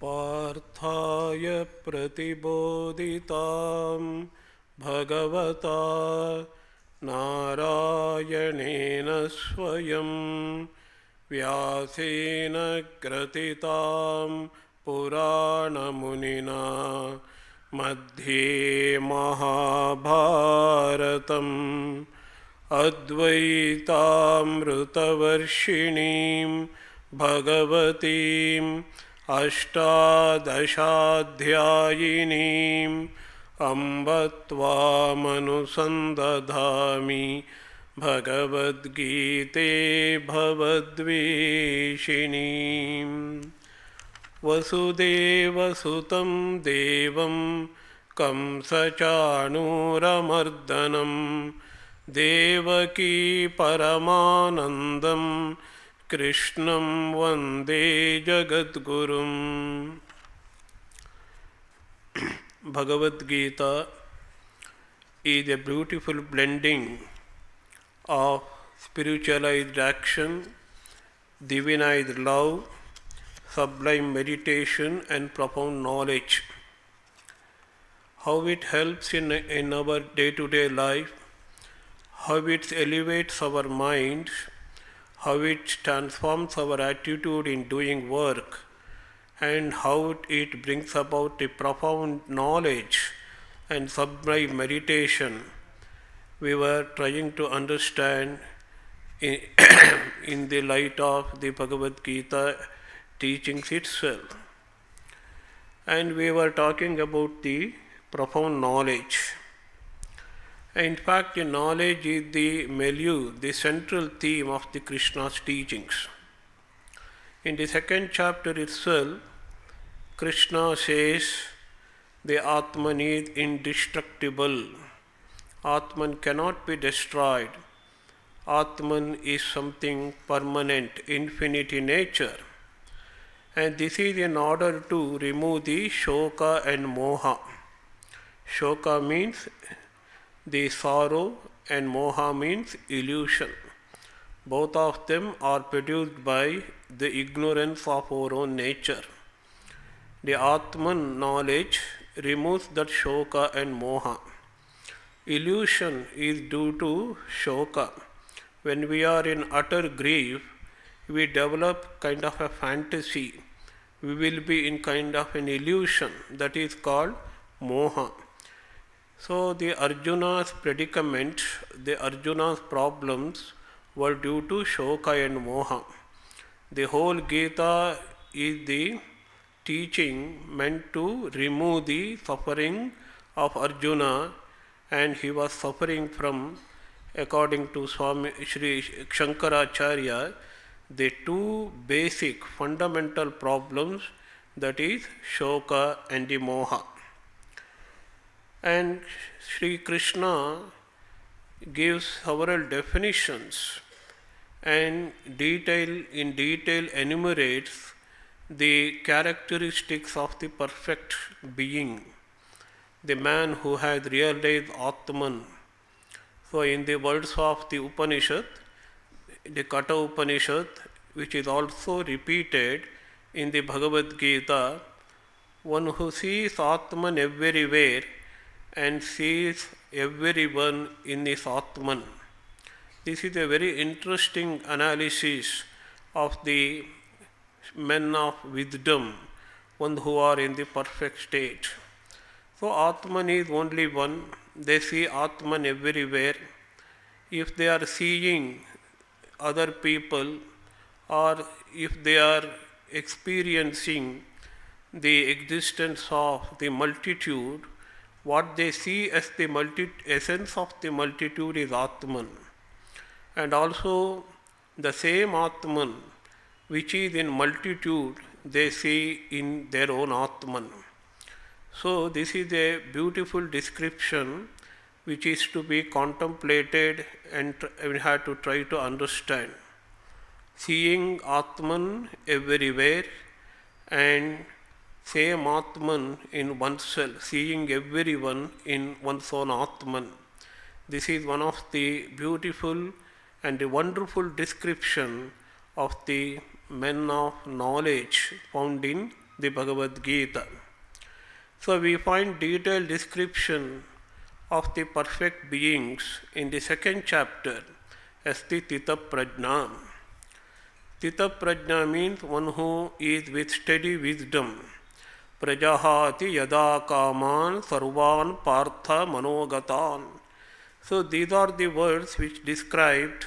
पार्थाय प्रतिबोधितां भगवता नारायणेन स्वयं व्यासेन ग्रथितां पुराणमुनिना मध्ये महाभारतम् अद्वैतामृतवर्षिणीं भगवतीम् अष्टादशाध्यायिनीम् अम्ब त्वामनुसन्दधामि भगवद्गीते भवद्वेषिणीम् वसुदेवसुतं देवं कंसचाणूरमर्दनं देवकी परमानन्दं कृष्णं वन्दे जगद्गुरुम्. Bhagavadgita is a beautiful blending of spiritualized action, divinized love, sublime meditation and profound knowledge. How it helps in our day-to-day life, how it elevates our minds, how it transforms our attitude in doing work, and how it brings about a profound knowledge and sublime meditation. We were trying to understand in the light of the Bhagavad Gita teachings itself. And we were talking about the profound knowledge. In fact, the knowledge is the milieu, the central theme of the Krishna's teachings. In the second chapter itself, Krishna says the Atman is indestructible. Atman cannot be destroyed. Atman is something permanent, infinite in nature. And this is in order to remove the shoka and moha. Shoka means the sorrow and moha means illusion. Both of them are produced by the ignorance of our own nature. The Atman knowledge removes that shoka and moha. Illusion is due to shoka. When we are in utter grief, we develop kind of a fantasy. We will be in kind of an illusion that is called moha. So the Arjuna's predicament, the Arjuna's problems were due to shoka and moha. The whole Gita is the teaching meant to remove the suffering of Arjuna, and he was suffering from, according to Swami Sri Shankaracharya, the two basic fundamental problems, that is shoka and the moha. And Sri Krishna gives several definitions and in detail enumerates the characteristics of the perfect being, the man who has realized Atman. So in the words of the Upanishad, the Kata Upanishad, which is also repeated in the Bhagavad Gita, one who sees Atman everywhere and sees everyone in his Atman. This is a very interesting analysis of the men of wisdom, one who are in the perfect state. So Atman is only one. They see Atman everywhere. If they are seeing other people, or if they are experiencing the existence of the multitude, what they see as the essence of the multitude is Atman. And also the same Atman which is in multitude, they see in their own Atman. So this is a beautiful description which is to be contemplated and we have to try to understand. Seeing Atman everywhere and same Atman in oneself, seeing everyone in one's own Atman. This is one of the beautiful and a wonderful description of the men of knowledge found in the Bhagavadgita. So we find detailed description of the perfect beings in the second chapter as the Tita Prajna. Tita Prajna means one who is with steady wisdom. Prajahati yada kaman sarvan partha manogatan. So these are the words which described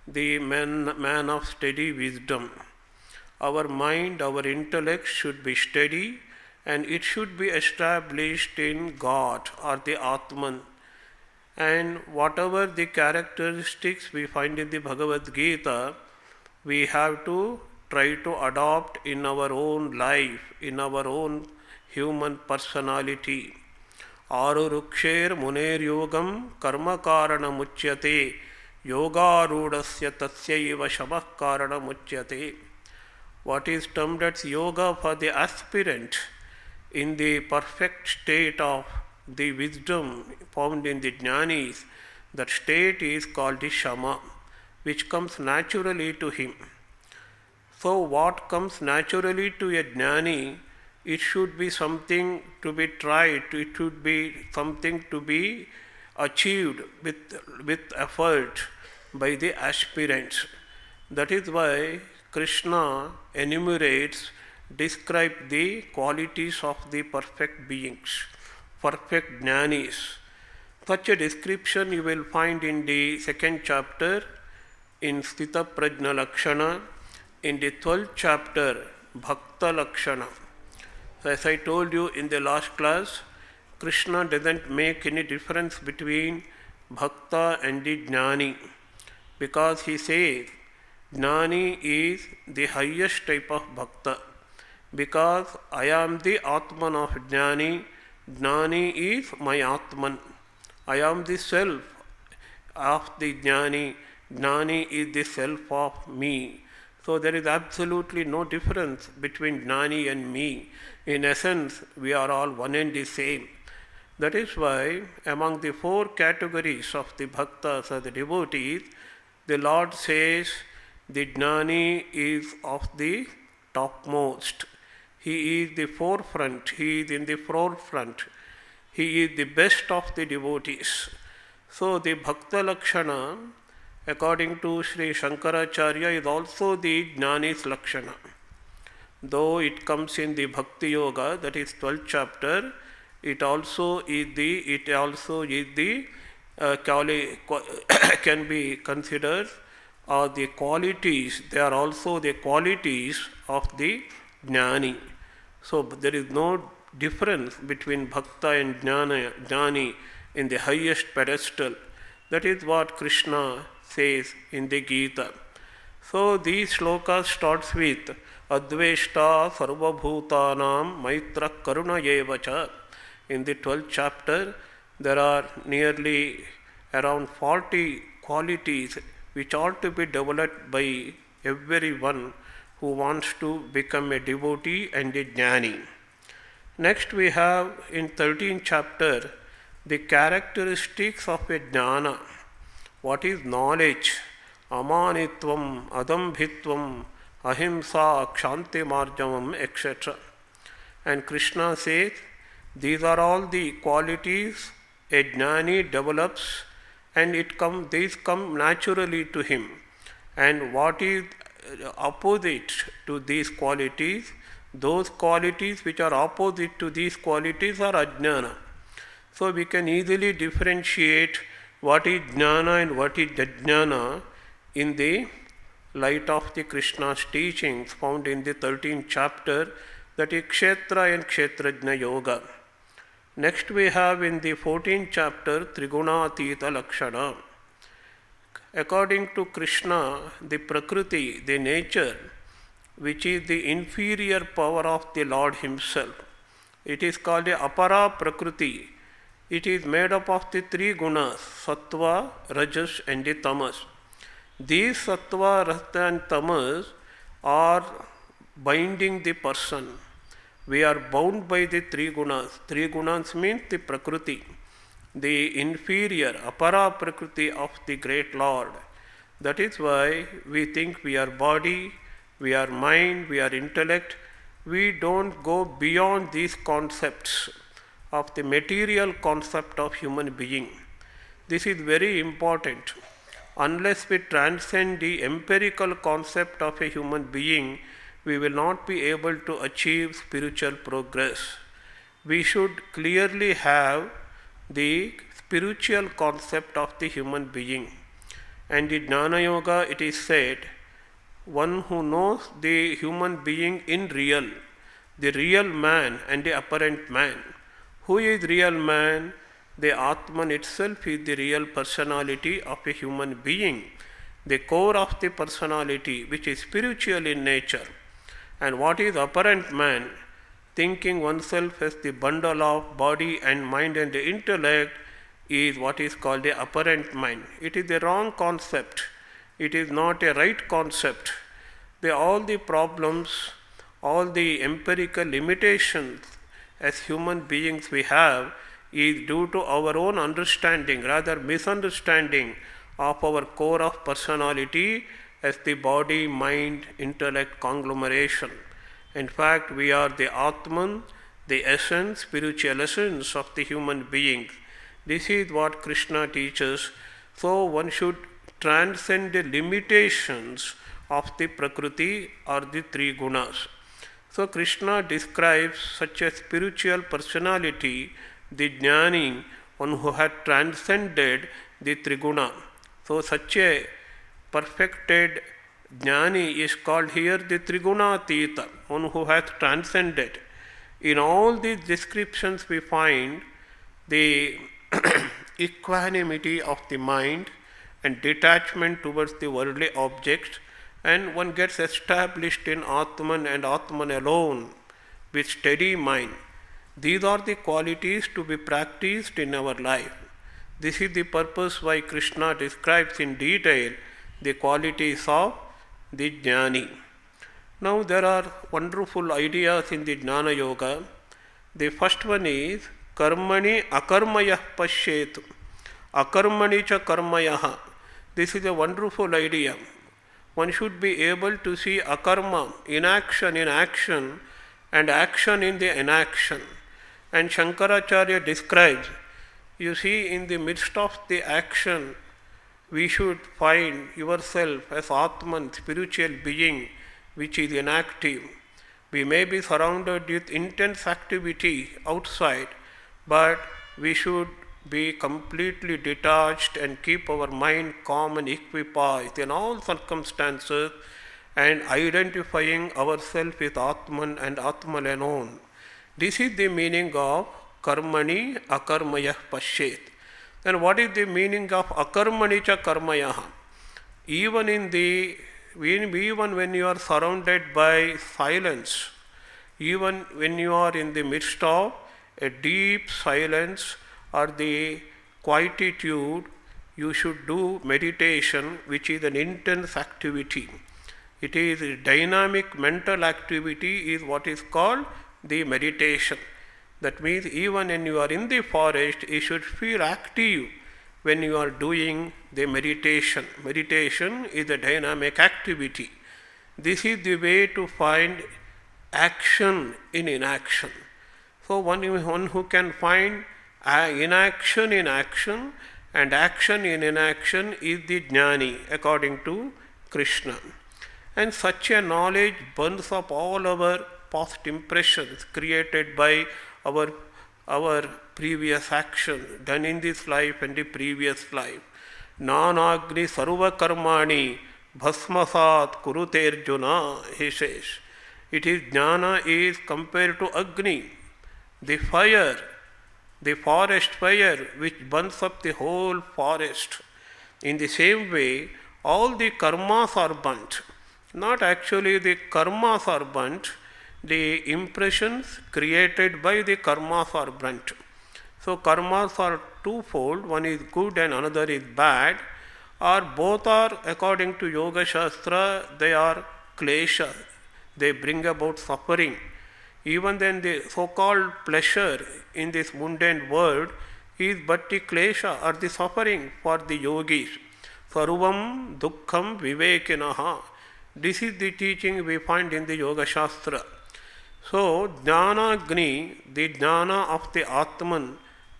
the man of steady wisdom. Our mind, our intellect should be steady and it should be established in God or the Atman. And whatever the characteristics we find in the Bhagavad Gita, we have to try to adopt in our own life, in our own human personality. Aruruksher muner yogam karma karana muchyate yogarudasya tasyaiva shabah karana muchyate. What is termed as yoga for the aspirant in the perfect state of the wisdom found in the jnanis, that state is called the shama, which comes naturally to him. So what comes naturally to a jnani, it should be something to be tried, it should be something to be achieved with effort by the aspirants. That is why Krishna enumerates, describes the qualities of the perfect beings, perfect jnanis. Such a description you will find in the second chapter in Sthita Prajna Lakshana, in the 12th chapter Bhakta Lakshana. So as I told you in the last class, Krishna doesn't make any difference between Bhakta and the Jnani, because he says Jnani is the highest type of Bhakta, because I am the Atman of Jnani, Jnani is my Atman. I am the self of the Jnani, Jnani is the self of me. So there is absolutely no difference between Jnani and me. In essence, we are all one and the same. That is why among the four categories of the bhaktas or the devotees, the Lord says the Jnani is of the topmost. He is the forefront, he is in the forefront. He is the best of the devotees. So the Bhakta Lakshana, according to Sri Shankaracharya, is also the Jnani's Lakshana. Though it comes in the Bhakti Yoga, that is 12th chapter, it also is the can be considered the qualities. They are also the qualities of the Jnani. So there is no difference between Bhakta and Jnani in the highest pedestal. That is what Krishna says in the Gita. So these shlokas starts with Adveshta Sarvabhutanam Maitra Karuna Yevacha. In the 12th chapter, there are nearly around 40 qualities which ought to be developed by everyone who wants to become a devotee and a jnani. Next we have in 13th chapter the characteristics of a jnana. What is knowledge? Amanitvam, adambhitvam, ahimsa, kshanti marjavam, etc. And Krishna says, these are all the qualities a jnani develops, and these come naturally to him. And what is opposite to these qualities? Those qualities which are opposite to these qualities are ajnana. So we can easily differentiate what is jnana and what is ajnana in the light of the Krishna's teachings found in the 13th chapter, that is Kshetra and Kshetrajna Yoga. Next we have in the 14th chapter Trigunatita Lakshana. According to Krishna, the Prakriti, the nature, which is the inferior power of the Lord himself, it is called the Apara Prakriti. It is made up of the three gunas, Sattva, Rajas and the Tamas. These Sattva, Rajas and Tamas are binding the person. We are bound by the three gunas. Three gunas means the Prakriti, the inferior, Apara Prakriti of the great Lord. That is why we think we are body, we are mind, we are intellect, we don't go beyond these concepts of the material concept of human being. This is very important. Unless we transcend the empirical concept of a human being, we will not be able to achieve spiritual progress. We should clearly have the spiritual concept of the human being. And in Jnana Yoga it is said, one who knows the human being in real, the real man and the apparent man. Who is real man? The Atman itself is the real personality of a human being, the core of the personality which is spiritual in nature. And what is apparent man? Thinking oneself as the bundle of body and mind and the intellect is what is called the apparent mind. It is a wrong concept. It is not a right concept. All the problems, all the empirical limitations as human beings we have is due to our own understanding, rather misunderstanding of our core of personality as the body, mind, intellect conglomeration. In fact, we are the Atman, the essence, spiritual essence of the human beings. This is what Krishna teaches. So one should transcend the limitations of the Prakriti or the three gunas. So Krishna describes such a spiritual personality, the Jnani, one who had transcended the Triguna. So such a perfected Jnani is called here the Trigunatita, one who has transcended. In all these descriptions we find the equanimity of the mind and detachment towards the worldly objects, and one gets established in Atman and Atman alone with steady mind. These are the qualities to be practiced in our life. This is the purpose why Krishna describes in detail the qualities of the Jnani. Now there are wonderful ideas in the Jnana Yoga. The first one is Karmani akarmayah pasyetu. Akarmani cha karmayah. This is a wonderful idea. One should be able to see akarma, inaction in action, and action in the inaction. And Shankaracharya describes, you see, in the midst of the action, we should find yourself as Atman, spiritual being, which is inactive. We may be surrounded with intense activity outside, but we should be completely detached and keep our mind calm and equipoised in all circumstances, and identifying ourselves with Atman and Atman alone. This is the meaning of Karmani akarmayah pashyet. Then what is the meaning of akarmani cha karmayah? Even when you are surrounded by silence, even when you are in the midst of a deep silence or the quietude, you should do meditation, which is an intense activity. It is a dynamic mental activity is what is called the meditation. That means even when you are in the forest, you should feel active when you are doing the meditation. Meditation is a dynamic activity. This is the way to find action in inaction. So one who can find inaction in action and action in inaction is the Jnani according to Krishna. And such a knowledge burns up all our past impressions created by our previous action done in this life and the previous life. Nanagni sarva karmani bhasmasat kurute Arjuna, he says. It is Jnana is compared to Agni, the fire, the forest fire which burns up the whole forest. In the same way, all the karmas are burnt. Not actually the karmas are burnt, the impressions created by the karmas are burnt. So karmas are twofold, one is good and another is bad, or both are, according to Yoga Shastra, they are klesha, they bring about suffering. Even then the so-called pleasure in this mundane world is but the klesha or the suffering for the yogis. Sarvam dukkham vivekinaha. This is the teaching we find in the Yoga Shastra. So, Jnana Agni, the Jnana of the Atman,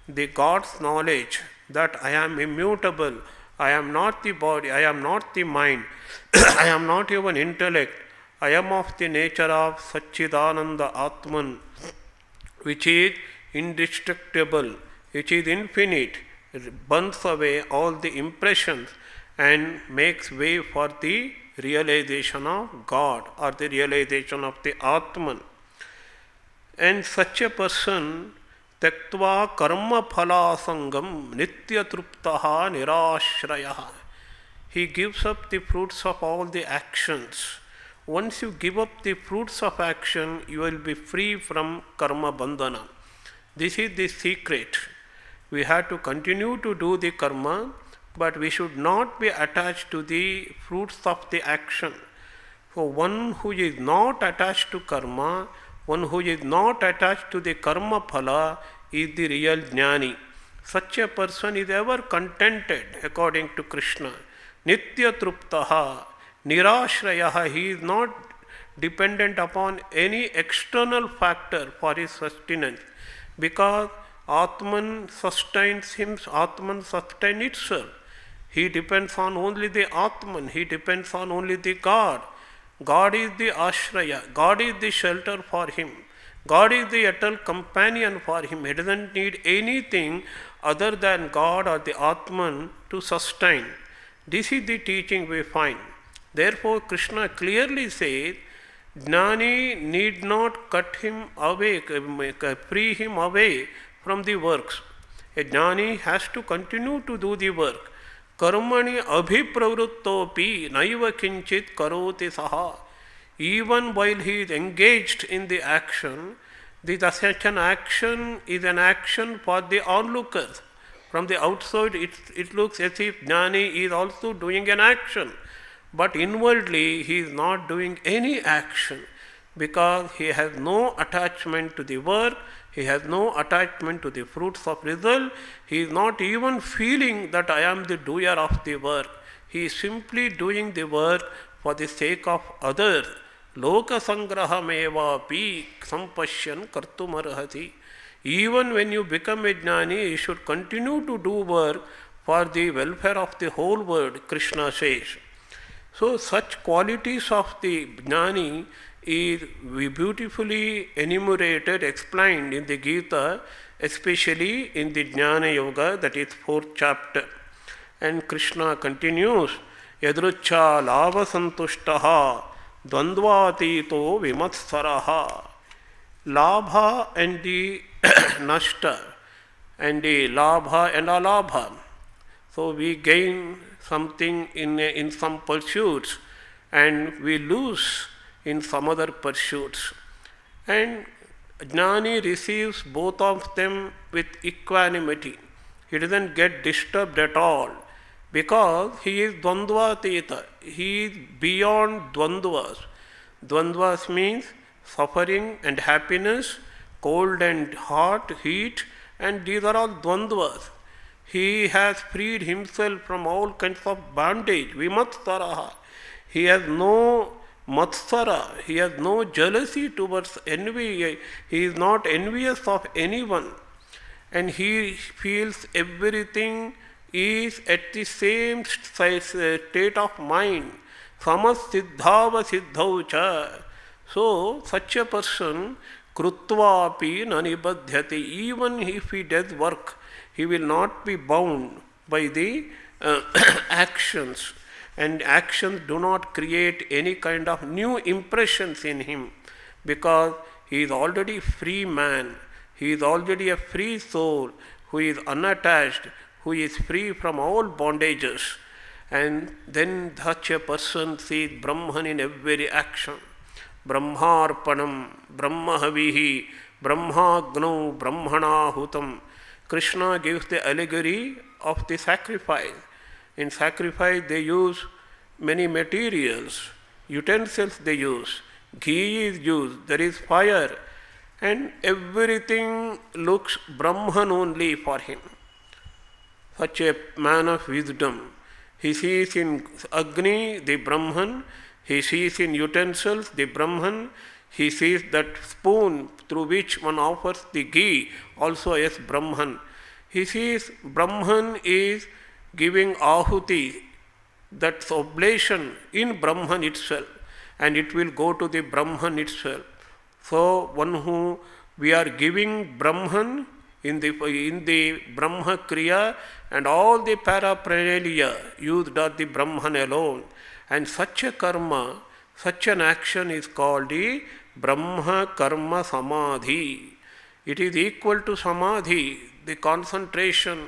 the God's knowledge that I am immutable, I am not the body, I am not the mind, I am not even intellect, I am of the nature of Satchidananda Atman, which is indestructible, which is infinite, burns away all the impressions and makes way for the realization of God or the realization of the Atman. And such a person, tyaktva karma phala sangam nitya truptaha nirashrayaha. He gives up the fruits of all the actions. Once you give up the fruits of action, you will be free from karma bandhana. This is the secret. We have to continue to do the karma, but we should not be attached to the fruits of the action. For one who is not attached to karma, one who is not attached to the karma phala is the real jnani. Such a person is ever contented according to Krishna. Nitya truptaha, nirashrayaha, he is not dependent upon any external factor for his sustenance, because Atman sustains him, Atman sustains itself. He depends on only the Atman, he depends on only the God. God is the ashraya, God is the shelter for him, God is the eternal companion for him. He doesn't need anything other than God or the Atman to sustain. This is the teaching we find. Therefore, Krishna clearly says, Jnani need not cut him away, free him away from the works. A Jnani has to continue to do the work. Karmani abhipravrittopi naiva kinchit karoti saha. Even while he is engaged in the action, such an action is an action for the onlookers. From the outside, it looks as if Jnani is also doing an action. But inwardly, he is not doing any action, because he has no attachment to the work, he has no attachment to the fruits of result, he is not even feeling that I am the doer of the work. He is simply doing the work for the sake of others. Loka sangrahameva pi sampashyan kartumarhati. Even when you become a jnani, you should continue to do work for the welfare of the whole world, Krishna says. So such qualities of the jnani is beautifully enumerated, explained in the Gita, especially in the Jnana Yoga, that is 4th chapter. And Krishna continues, Yadrucha lava santushtaha dvandvatito vimatsaraha. Labha and the nashta, and the labha and alabha. So we gain something in some pursuits and we lose in some other pursuits. And Jnani receives both of them with equanimity. He doesn't get disturbed at all, because he is dvandvatita. He is beyond dvandvas. Dvandvas means suffering and happiness, cold and hot, heat, and these are all dvandvas. He has freed himself from all kinds of bondage, vimatsaraha. He has no matsara, he has no jealousy towards envy, he is not envious of anyone, and he feels everything is at the same state of mind. Samasiddhava siddhau cha. So, such a person, krutvapi nanibadhyati, even if he does work, he will not be bound by the actions. And actions do not create any kind of new impressions in him, because he is already free man, he is already a free soul who is unattached, who is free from all bondages. And then such a person sees Brahman in every action. Brahmarpanam, Brahmahavihi, Brahmagno, Brahmanahutam. Krishna gives the allegory of the sacrifice. In sacrifice they use many materials, utensils they use, ghee is used, there is fire, and everything looks Brahman only for him. Such a man of wisdom. He sees in Agni the Brahman, he sees in utensils the Brahman, He sees that spoon through which one offers the ghee also as Brahman. He sees Brahman is giving ahuti, that's oblation in Brahman itself, and it will go to the Brahman itself. So one who we are giving Brahman in the Brahma Kriya, and all the paraphernalia used are the Brahman alone. And such a karma, such an action is called the Brahma Karma Samadhi. It is equal to Samadhi, the concentration,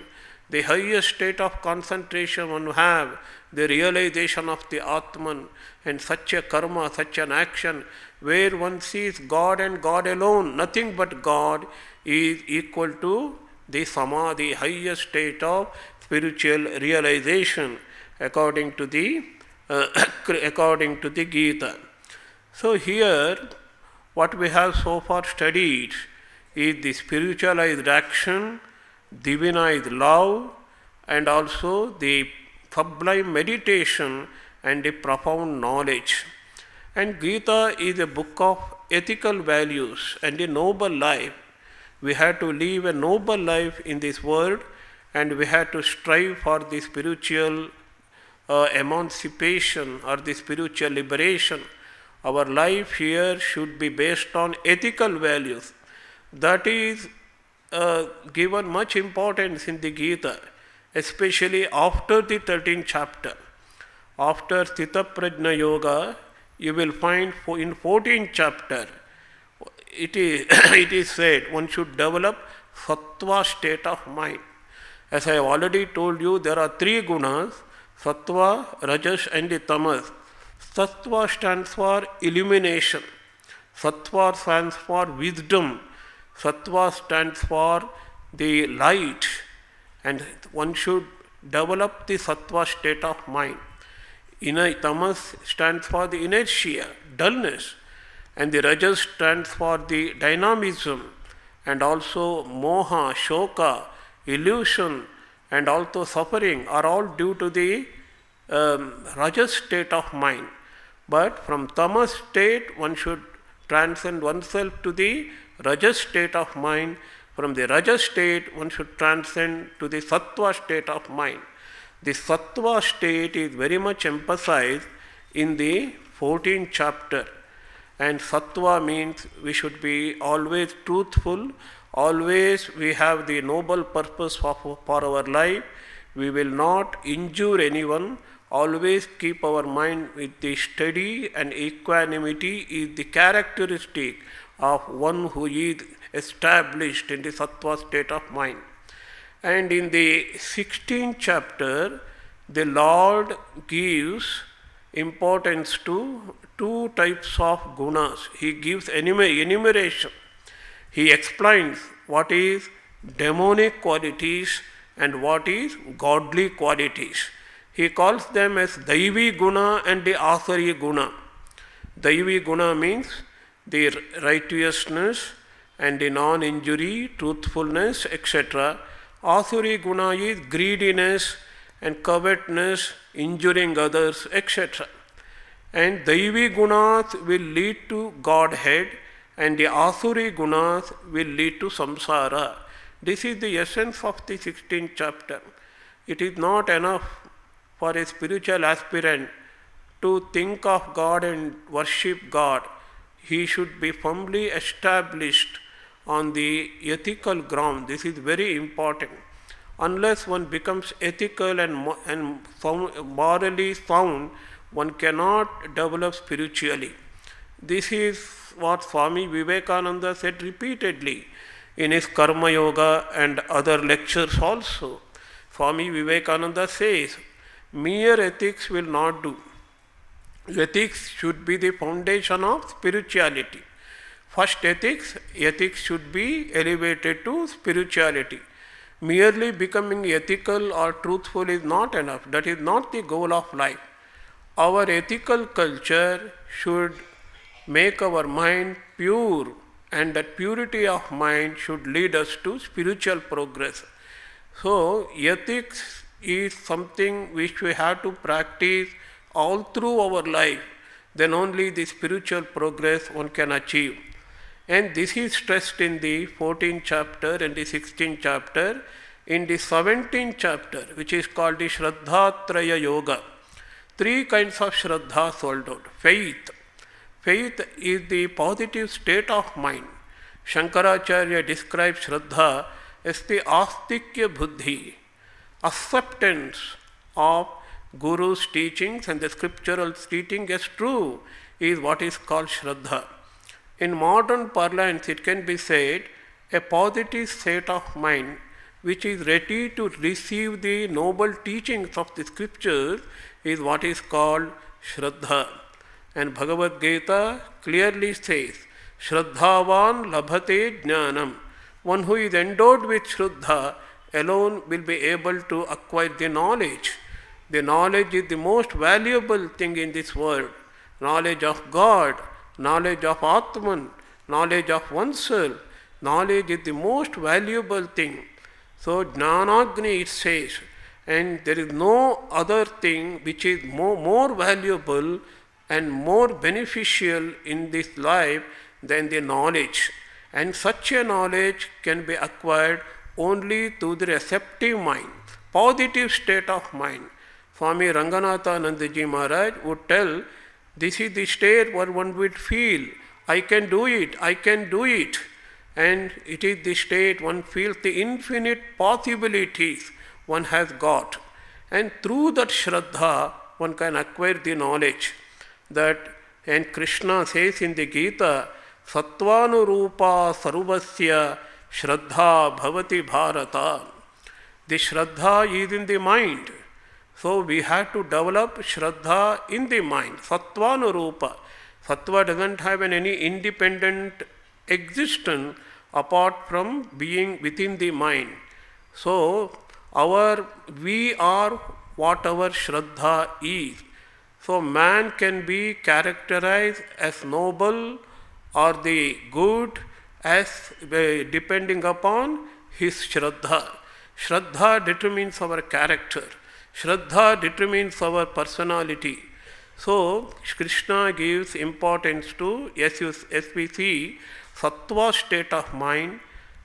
the highest state of concentration one have, the realization of the Atman, and such a karma, such an action, where one sees God and God alone, nothing but God, is equal to the Samadhi, highest state of spiritual realization, according to the Gita. So here, what we have so far studied is the spiritualized action, divinized love, and also the sublime meditation and the profound knowledge. And Gita is a book of ethical values and a noble life. We have to live a noble life in this world, and we have to strive for the spiritual emancipation or the spiritual liberation. Our life here should be based on ethical values. That is given much importance in the Gita, especially after the 13th chapter. After Sthita Prajna Yoga, you will find in 14th chapter, it is said one should develop sattva state of mind. As I have already told you, there are three gunas, sattva, rajas and the tamas. Sattva stands for illumination. Sattva stands for wisdom. Sattva stands for the light. And one should develop the sattva state of mind. Tamas stands for the inertia, dullness. And the rajas stands for the dynamism, and also moha, shoka, illusion, and also suffering are all due to the rajas state of mind. But from tamas state, one should transcend oneself to the rajas state of mind. From the rajas state, one should transcend to the sattva state of mind. The sattva state is very much emphasized in the 14th chapter. And sattva means we should be always truthful, always we have the noble purpose for our life, we will not injure anyone, always keep our mind with the steady, and equanimity is the characteristic of one who is established in the sattva state of mind. And in the 16th chapter, the Lord gives importance to two types of gunas. He gives enumeration. He explains what is demonic qualities and what is godly qualities. He calls them as Daivi guna and the Asari guna. Daivi guna means the righteousness and the non-injury, truthfulness, etc. Asuri guna is greediness and covetousness, injuring others, etc. And Daivi gunas will lead to Godhead, and the Asuri gunas will lead to samsara. This is the essence of the 16th chapter. It is not enough for a spiritual aspirant to think of God and worship God. He should be firmly established on the ethical ground. This is very important. Unless one becomes ethical and morally sound, one cannot develop spiritually. This is what Swami Vivekananda said repeatedly in his Karma Yoga and other lectures also. Swami Vivekananda says, mere ethics will not do. Ethics should be the foundation of spirituality. First ethics should be elevated to spirituality. Merely becoming ethical or truthful is not enough. That is not the goal of life. Our ethical culture should make our mind pure, and that purity of mind should lead us to spiritual progress. So, ethics is something which we have to practice all through our life. then only the spiritual progress one can achieve. And this is stressed in the 14th chapter and the 16th chapter. In the 17th chapter, which is called the Shraddhatraya Yoga, three kinds of Shraddha sold out. Faith. Faith is the positive state of mind. Shankaracharya describes Shraddha as the astikya buddhi, acceptance of Guru's teachings and the scriptural teaching as true is what is called Shraddha. In modern parlance, it can be said a positive state of mind which is ready to receive the noble teachings of the scriptures is what is called Shraddha. And Bhagavadgita clearly says, Shraddhavan labhate jnanam. One who is endowed with Shraddha alone will be able to acquire the knowledge. The knowledge is the most valuable thing in this world. Knowledge of God, knowledge of Atman, knowledge of oneself. Knowledge is the most valuable thing. So Jnanagni it says, and there is no other thing which is more valuable and more beneficial in this life than the knowledge. And such a knowledge can be acquired only through the receptive mind, positive state of mind. Swami Ranganathanandaji Maharaj would tell, this is the state where one would feel, I can do it, I can do it. And it is the state one feels the infinite possibilities one has got. And through that Shraddha, one can acquire the knowledge. That, and Krishna says in the Gita, Sattvanurupa sarvasya Shraddha bhavati bharata. The Shraddha is in the mind. So we have to develop Shraddha in the mind. Sattvanurupa. Sattva doesn't have any independent existence apart from being within the mind. So we are what our Shraddha is. So man can be characterized as noble or the good as depending upon his Shraddha. Shraddha determines our character. Shraddha determines our personality. So Krishna gives importance to, as we see, sattva state of mind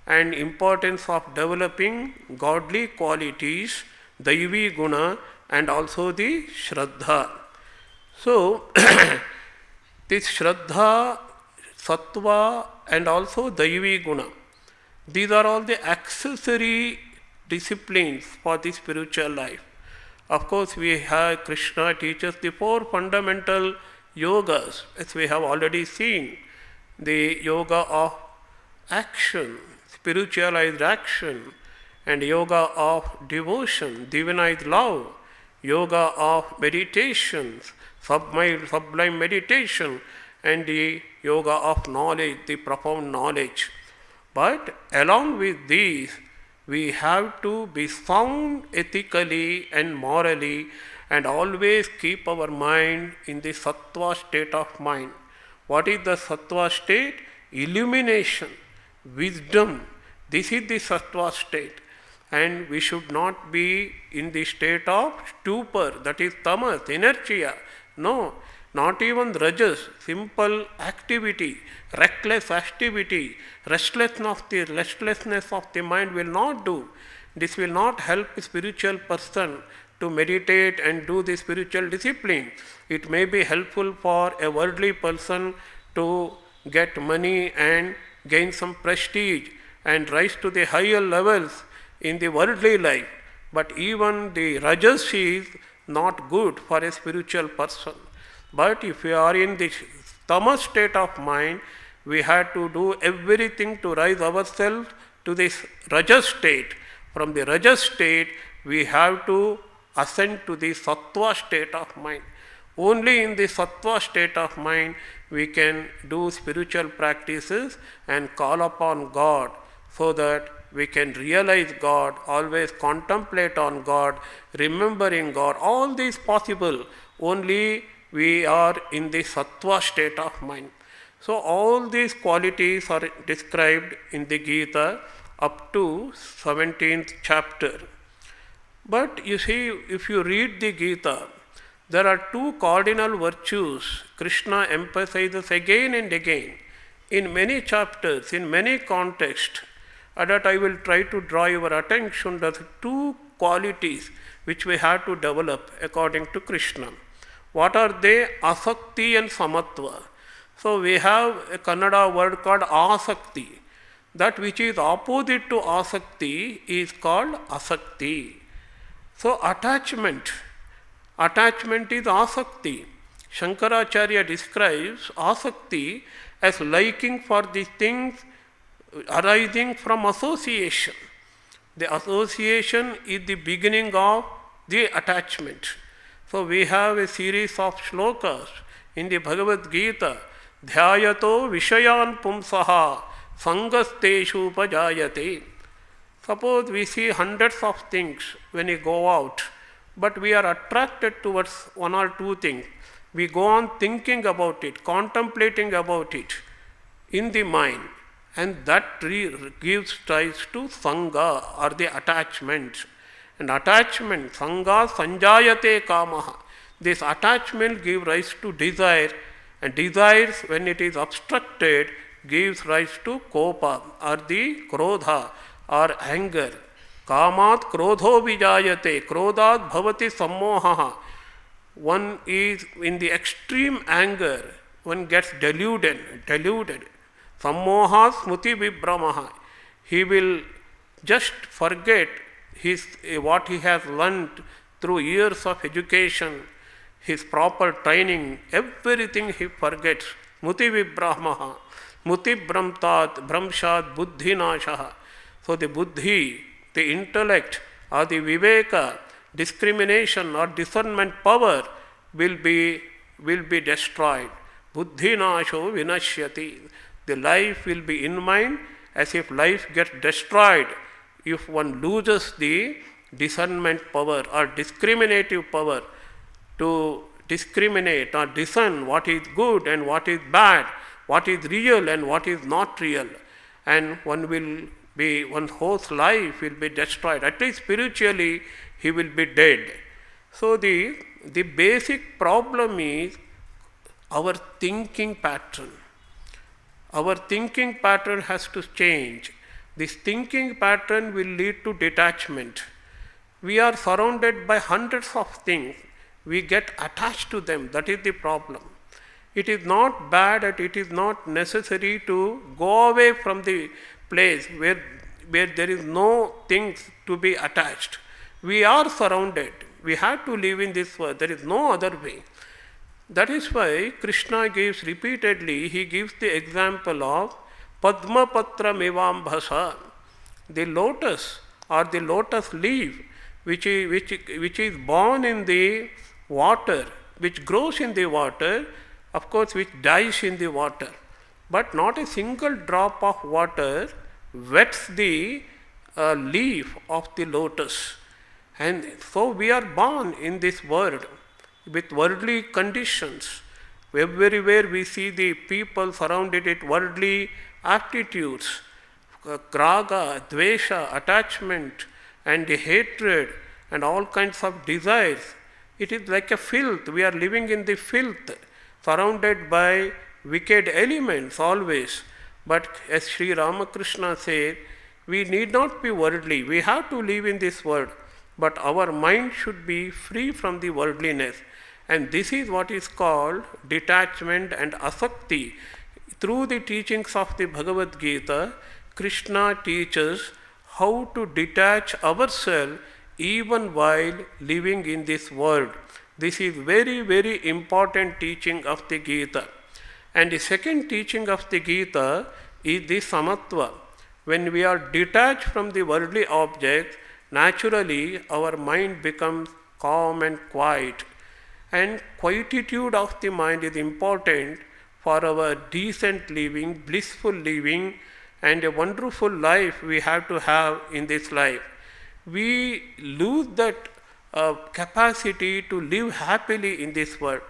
and importance of developing godly qualities, daivi guna, and also the Shraddha. So this Shraddha, sattva, and also daivi guna, these are all the accessory disciplines for the spiritual life. Of course, we have Krishna teaches the four fundamental yogas, as we have already seen. The yoga of action, spiritualized action, and yoga of devotion, divinized love, yoga of meditations, sublime meditation, and the yoga of knowledge, the profound knowledge. But along with these, we have to be sound ethically and morally and always keep our mind in the sattva state of mind. What is the sattva state? Illumination, wisdom. This is the sattva state. And we should not be in the state of stupor, that is tamas, inertia. No, not even rajas, simple activity, reckless activity, restlessness of the mind will not do. This will not help a spiritual person to meditate and do the spiritual discipline. It may be helpful for a worldly person to get money and gain some prestige and rise to the higher levels in the worldly life. But even the rajas is not good for a spiritual person. But if we are in the tamas state of mind, we have to do everything to rise ourselves to this rajas state. From the rajas state, we have to ascend to the sattva state of mind. Only in the sattva state of mind we can do spiritual practices and call upon God so that we can realize God, always contemplate on God, remembering God. All these possible only we are in the sattva state of mind. So all these qualities are described in the Gita up to 17th chapter. But you see, if you read the Gita, There are two cardinal virtues Krishna emphasizes again and again in many chapters, in many contexts, and that I will try to draw your attention to the two qualities which we have to develop according to Krishna. What are they? Asakti and Samatva. So we have a Kannada word called Asakti. That which is opposite to Asakti is called Asakti. So attachment is Asakti. Shankaracharya describes Asakti as liking for the things arising from association. The association is the beginning of the attachment. So we have a series of shlokas in the Bhagavadgita. Dhyayato Vishayan Pumsaha Sangasteshu Upajayate. Suppose we see hundreds of things when we go out, but we are attracted towards one or two things. We go on thinking about it, contemplating about it in the mind, and that gives rise to Sangha or the attachment. And attachment, Sangha Sanjayate Kamaha. This attachment gives rise to desire, and desires, when it is obstructed, gives rise to Kopa or the Krodha or anger. Kamat Krodho Vijayate, Krodat Bhavati Sammoha. One is in the extreme anger, one gets deluded. Sammoha Smuti Vibhramaha. He will just forget what he has learnt through years of education, his proper training, everything he forgets. Muti Vibhramaha. Muti Brahmtat Brahmshat Buddhi Nashaha. So the buddhi, the intellect or the viveka, discrimination or discernment power will be destroyed. Buddhi nasho vinashyati. The life will be in mind as if life gets destroyed if one loses the discernment power or discriminative power to discriminate or discern what is good and what is bad, what is real and what is not real. And one's whole life will be destroyed. At least spiritually, he will be dead. So the basic problem is our thinking pattern. Our thinking pattern has to change. This thinking pattern will lead to detachment. We are surrounded by hundreds of things. We get attached to them. That is the problem. It is not bad and it is not necessary to go away from the place where there is no things to be attached. We are surrounded. We have to live in this world. There is no other way. That is why Krishna gives repeatedly, he gives the example of Padma Patra Mevambhasa, the lotus or the lotus leaf which is born in the water, which grows in the water, of course which dies in the water. But not a single drop of water wets the leaf of the lotus. And so we are born in this world with worldly conditions. Everywhere we see the people surrounded with worldly attitudes, raga, dvesha, attachment, and the hatred, and all kinds of desires. It is like a filth. We are living in the filth, surrounded by wicked elements always. But as Sri Ramakrishna says, we need not be worldly. We have to live in this world, but our mind should be free from the worldliness. And this is what is called detachment and asakti. Through the teachings of the Bhagavad-Gita, Krishna teaches how to detach ourselves even while living in this world. This is very, very important teaching of the Gita. And the second teaching of the Gita is the samatva. When we are detached from the worldly objects, naturally our mind becomes calm and quiet. And quietude of the mind is important for our decent living, blissful living, and a wonderful life we have to have in this life. We lose that capacity to live happily in this world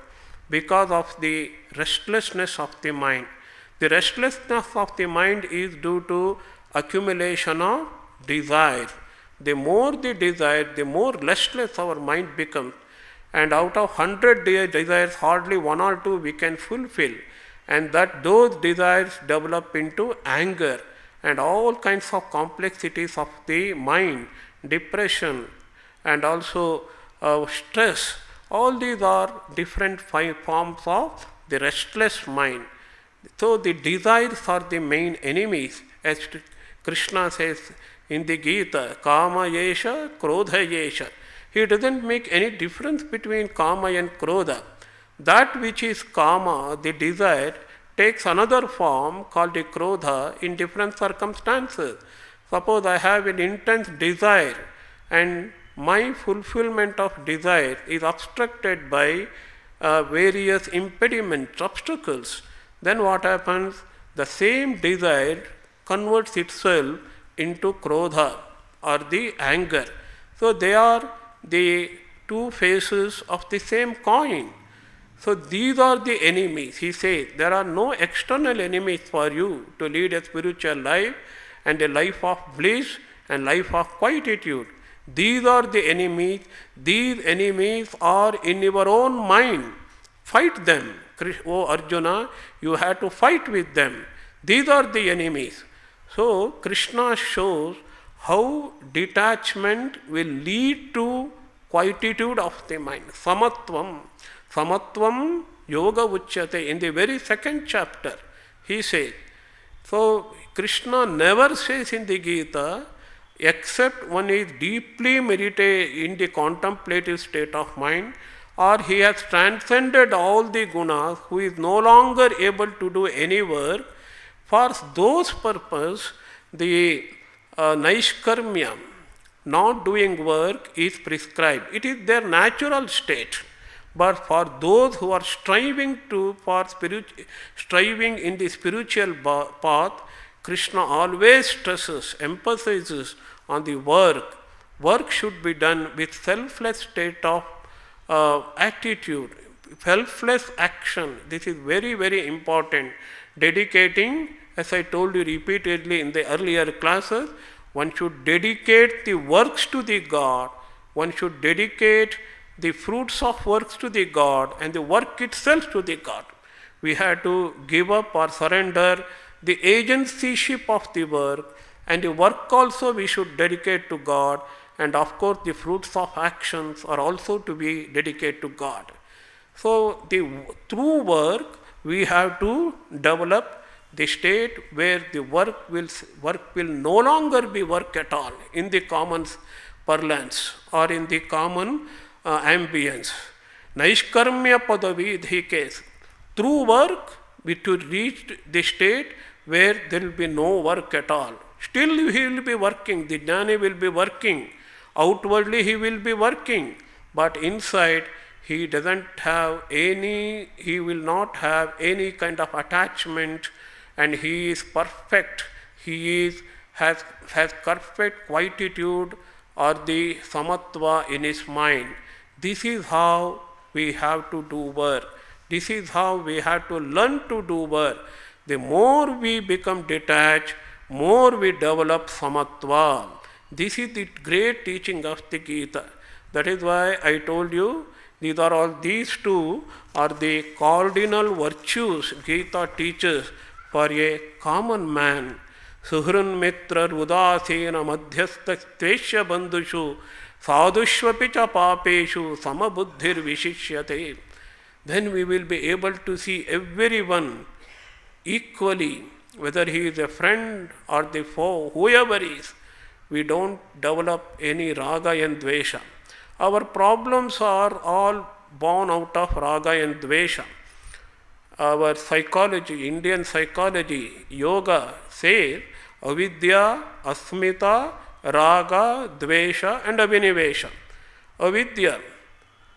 because of the restlessness of the mind. The restlessness of the mind is due to accumulation of desire. The more the desire, the more restless our mind becomes. and out of 100 desires, hardly one or two we can fulfill, and that those desires develop into anger and all kinds of complexities of the mind, depression, and also stress. All these are different forms of the restless mind. So the desires are the main enemies, as Krishna says in the Gita, Kama Yesha, Krodha Yesha. He doesn't make any difference between Kama and Krodha. That which is Kama, the desire, takes another form called the Krodha in different circumstances. Suppose I have an intense desire and my fulfillment of desire is obstructed by various impediments, obstacles. Then what happens? The same desire converts itself into Krodha or the anger. So they are the two faces of the same coin. So these are the enemies. He says there are no external enemies for you to lead a spiritual life and a life of bliss and life of quietude. These are the enemies. These enemies are in your own mind. Fight them. Oh Arjuna, you have to fight with them. These are the enemies. So Krishna shows how detachment will lead to quietude of the mind. Samatvam. Samatvam yoga uchyate. In the very second chapter, he says. So Krishna never says in the Gita, except one is deeply meditated in the contemplative state of mind, or he has transcended all the gunas, who is no longer able to do any work. For those purpose, the naishkarmya, not doing work, is prescribed. It is their natural state. But for those who are striving in the spiritual path, Krishna always stresses, emphasizes on the work. Work should be done with selfless state of attitude, selfless action. This is very, very important. Dedicating, as I told you repeatedly in the earlier classes, one should dedicate the works to the God. One should dedicate the fruits of works to the God and the work itself to the God. We have to give up or surrender the agencyship of the work, and the work also we should dedicate to God, and of course the fruits of actions are also to be dedicated to God. So through work we have to develop the state where the work will no longer be work at all in the common parlance or in the common ambience. Naishkarmya padavidhi case. Through work we to reach the state where there will be no work at all. Still he will be working, the jnani will be working. Outwardly he will be working, but inside he will not have any kind of attachment, and he is perfect. He has perfect quietude or the samatva in his mind. This is how we have to do work. This is how we have to learn to do work. The more we become detached, more we develop samatva. This is the great teaching of the Gita. That is why I told you, these two are the cardinal virtues Gita teaches for a common man. Suhrun mitra udasena madhyastha tveshya bandhushu sadhushvapi cha papeshu samabuddhir vishishyate. Then we will be able to see everyone equally, whether he is a friend or the foe, whoever is. We don't develop any raga and dvesha. Our problems are all born out of raga and dvesha. Our psychology, Indian psychology, yoga says avidya, asmita, raga, dvesha and abhinivesha.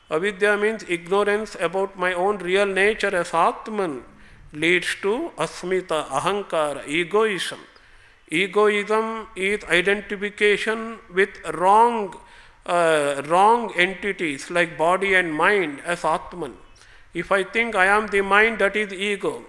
Avidya means ignorance about my own real nature as Atman, leads to asmita, ahankara, egoism. Egoism is identification with wrong entities like body and mind as Atman. If I think I am the mind, that is ego.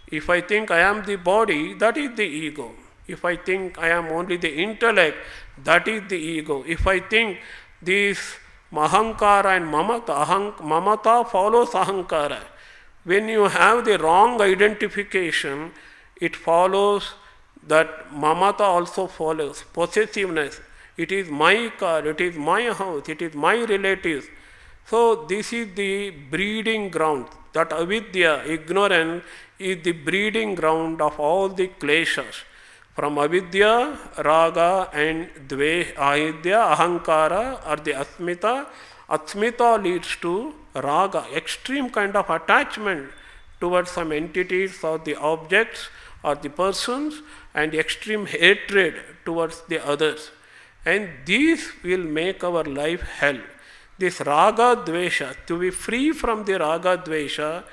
If I think I am the body, that is the ego. If I think I am only the intellect, that is the ego. If I think this Ahankara and mamata. Mamata follows ahankara. When you have the wrong identification, it follows that mamata also follows. Possessiveness. It is my car, it is my house, it is my relatives. So this is the breeding ground. That avidya, ignorance, is the breeding ground of all the kleshas. From avidya, raga and ahidya, ahankara or the asmita. Asmita leads to raga, extreme kind of attachment towards some entities or the objects or the persons, and extreme hatred towards the others. And these will make our life hell. This raga dvesha, to be free from the raga dvesha,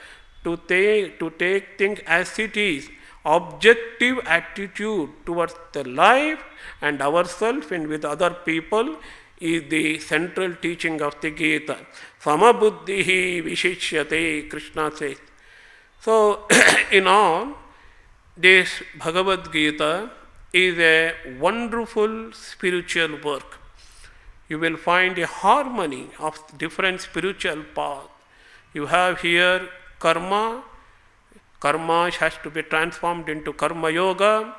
to take things as it is, objective attitude towards the life and ourselves and with other people, is the central teaching of the Gita. Samabuddhihi vishishyate, Krishna says. So, in all, this Bhagavad-gita is a wonderful spiritual work. You will find a harmony of different spiritual paths. You have here karma. Karma has to be transformed into karma yoga,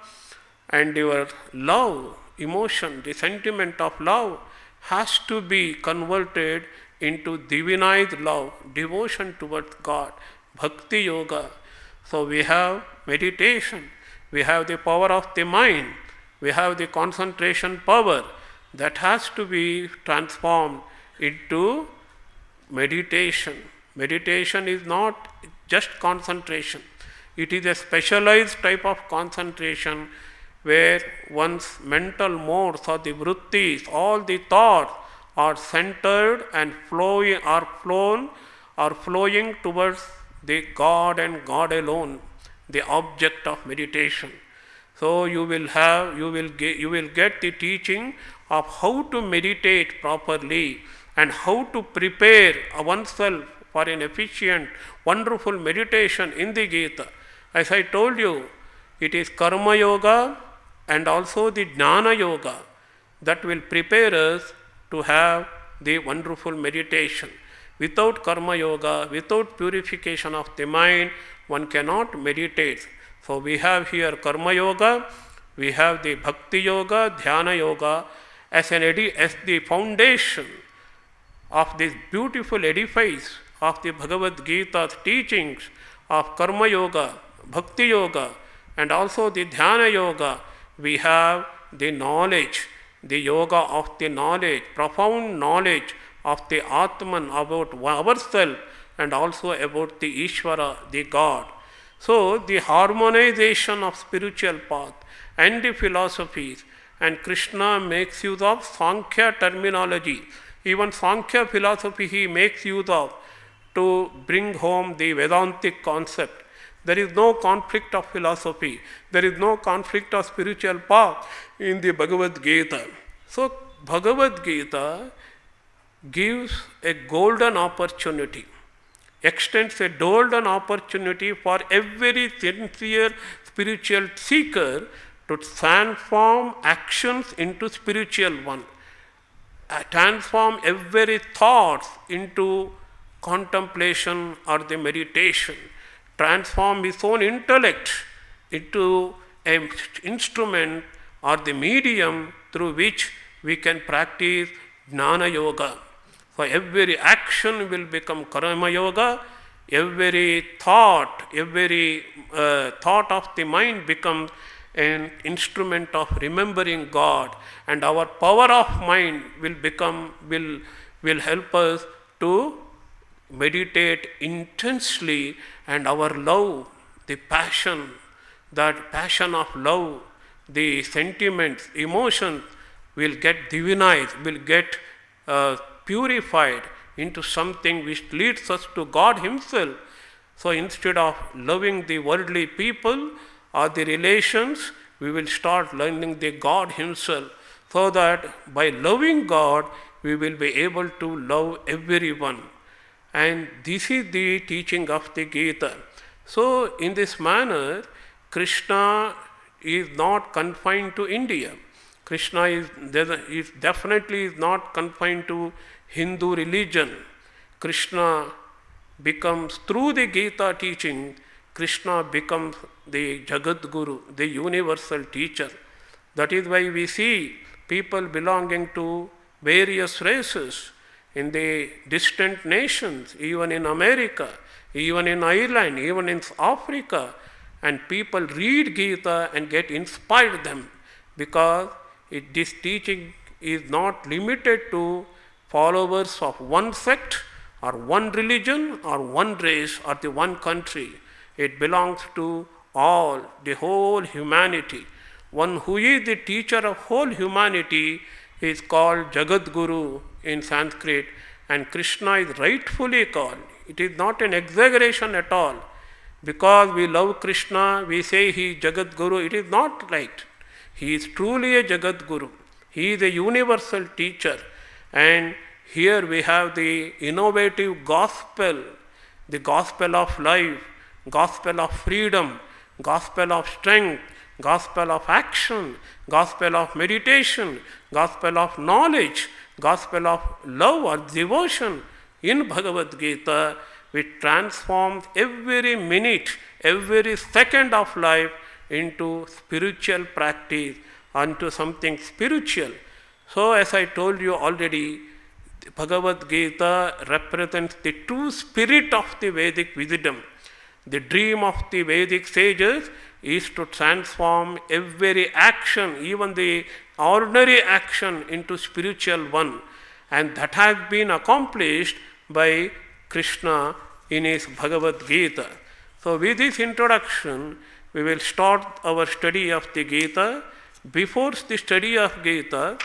and your love, emotion, the sentiment of love has to be converted into divinized love, devotion towards God, bhakti yoga. So we have meditation, we have the power of the mind, we have the concentration power that has to be transformed into meditation. Meditation is not just concentration. It is a specialized type of concentration where one's mental modes or the vrittis, all the thoughts are centered and flowing towards the God and God alone, the object of meditation. So you will get the teaching of how to meditate properly and how to prepare oneself for an efficient, wonderful meditation in the Gita. As I told you, it is karma yoga and also the jnana yoga that will prepare us to have the wonderful meditation. Without karma yoga, without purification of the mind, one cannot meditate. So we have here karma yoga, we have the bhakti yoga, dhyana yoga as the foundation of this beautiful edifice of the Bhagavad Gita's teachings of karma yoga, bhakti yoga, and also the dhyana yoga. We have the knowledge, the yoga of the knowledge, profound knowledge of the Atman about ourselves and also about the Ishvara, the God. So the harmonization of spiritual path and the philosophies, and Krishna makes use of Sankhya terminology. Even Sankhya philosophy he makes use of to bring home the Vedantic concept. There is no conflict of philosophy. There is no conflict of spiritual path in the Bhagavad Gita. So Bhagavad Gita gives a golden opportunity, extends a golden opportunity for every sincere spiritual seeker to transform actions into spiritual one, transform every thought into contemplation or the meditation, transform his own intellect into an instrument or the medium through which we can practice jnana yoga. So every action will become karma yoga, every thought of the mind becomes an instrument of remembering God, and our power of mind will help us to meditate intensely, and our love, the passion, that passion of love, the sentiments, emotions will get divinized, will get purified into something which leads us to God Himself. So instead of loving the worldly people or the relations, we will start learning the God Himself, so that by loving God, we will be able to love everyone. And this is the teaching of the Gita. So in this manner, Krishna is not confined to India. Krishna is definitely not confined to Hindu religion. Krishna becomes, through the Gita teaching, Krishna becomes the Jagat Guru, the universal teacher. That is why we see people belonging to various races in the distant nations, even in America, even in Ireland, even in Africa, and people read Gita and get inspired them, because this teaching is not limited to followers of one sect or one religion or one race or the one country. It belongs to all, the whole humanity. One who is the teacher of whole humanity is called Jagat Guru in Sanskrit, and Krishna is rightfully called. It is not an exaggeration at all. Because we love Krishna, we say he is Jagat Guru. It is not right. He is truly a Jagat Guru. He is a universal teacher. And here we have the innovative gospel, the gospel of life, gospel of freedom, gospel of strength, gospel of action, gospel of meditation, gospel of knowledge, gospel of love or devotion in Bhagavad-gita, which transforms every minute, every second of life into spiritual practice, unto something spiritual. So as I told you already, Bhagavad-gita represents the true spirit of the Vedic wisdom. The dream of the Vedic sages is to transform every action, even the ordinary action, into spiritual one. And that has been accomplished by Krishna in his Bhagavad Gita. So with this introduction, we will start our study of the Gita. Before the study of Gita,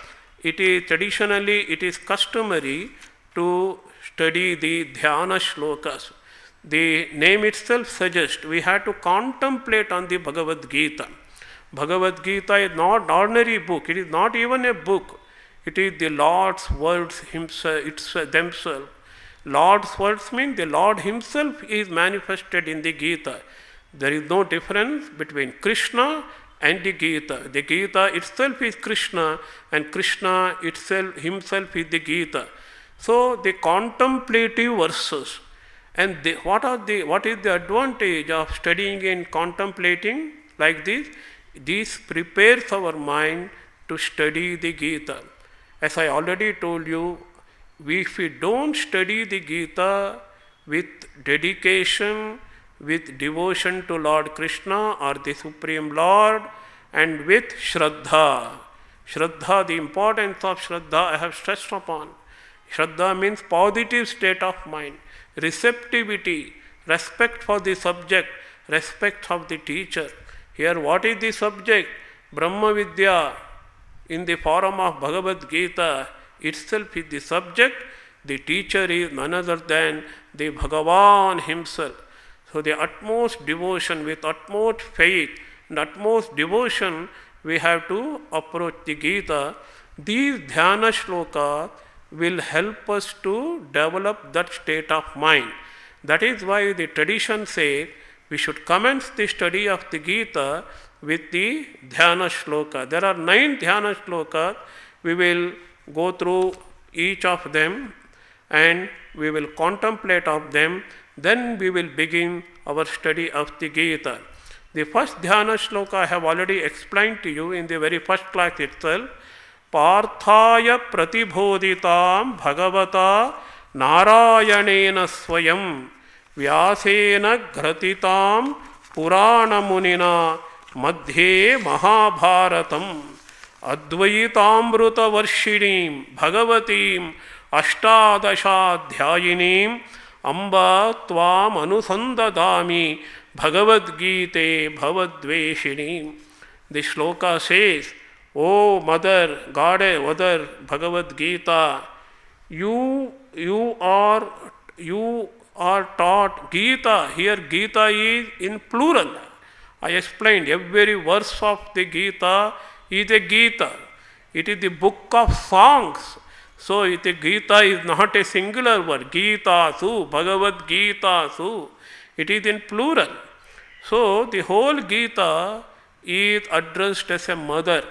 it is customary to study the dhyana shlokas. The name itself suggests we have to contemplate on the Bhagavad Gita. Bhagavad Gita is not an ordinary book. It is not even a book. It is the Lord's words themselves. Lord's words mean the Lord himself is manifested in the Gita. There is no difference between Krishna and the Gita. The Gita itself is Krishna, and Krishna himself is the Gita. So the contemplative verses, and what is the advantage of studying and contemplating like this? This prepares our mind to study the Gita. As I already told you, if we don't study the Gita with dedication, with devotion to Lord Krishna or the Supreme Lord, and with Shraddha. Shraddha, the importance of Shraddha I have stressed upon. Shraddha means positive state of mind, receptivity, respect for the subject, respect of the teacher. Here what is the subject? Brahma Vidya in the form of Bhagavad Gita itself is the subject. The teacher is none other than the Bhagavan himself. So the utmost devotion, with utmost faith and utmost devotion, we have to approach the Gita. These dhyana shlokas will help us to develop that state of mind. That is why the tradition says we should commence the study of the Gita with the dhyana shloka. There are 9 dhyana shlokas. We will go through each of them and we will contemplate of them. Then we will begin our study of the Gita. The first dhyana shloka I have already explained to you in the very first class itself. Parthaya pratibhoditam bhagavata narayanena swayam vyasena gratitam purana munina madhye mahabharatam advaitamruta varshinim bhagavatim ashtadashadhyayinim amba tvam anusandadami Bhagavad-gita bhavadveshinim. The shloka says, O Mother, Goddess, Mother Bhagavad-gita, you are taught Gita. Here Gita is in plural. I explained every verse of the Gita is a Gita. It is the book of songs. So the Gita is not a singular word. Gita su, Bhagavad Gita su. It is in plural. So the whole Gita is addressed as a mother.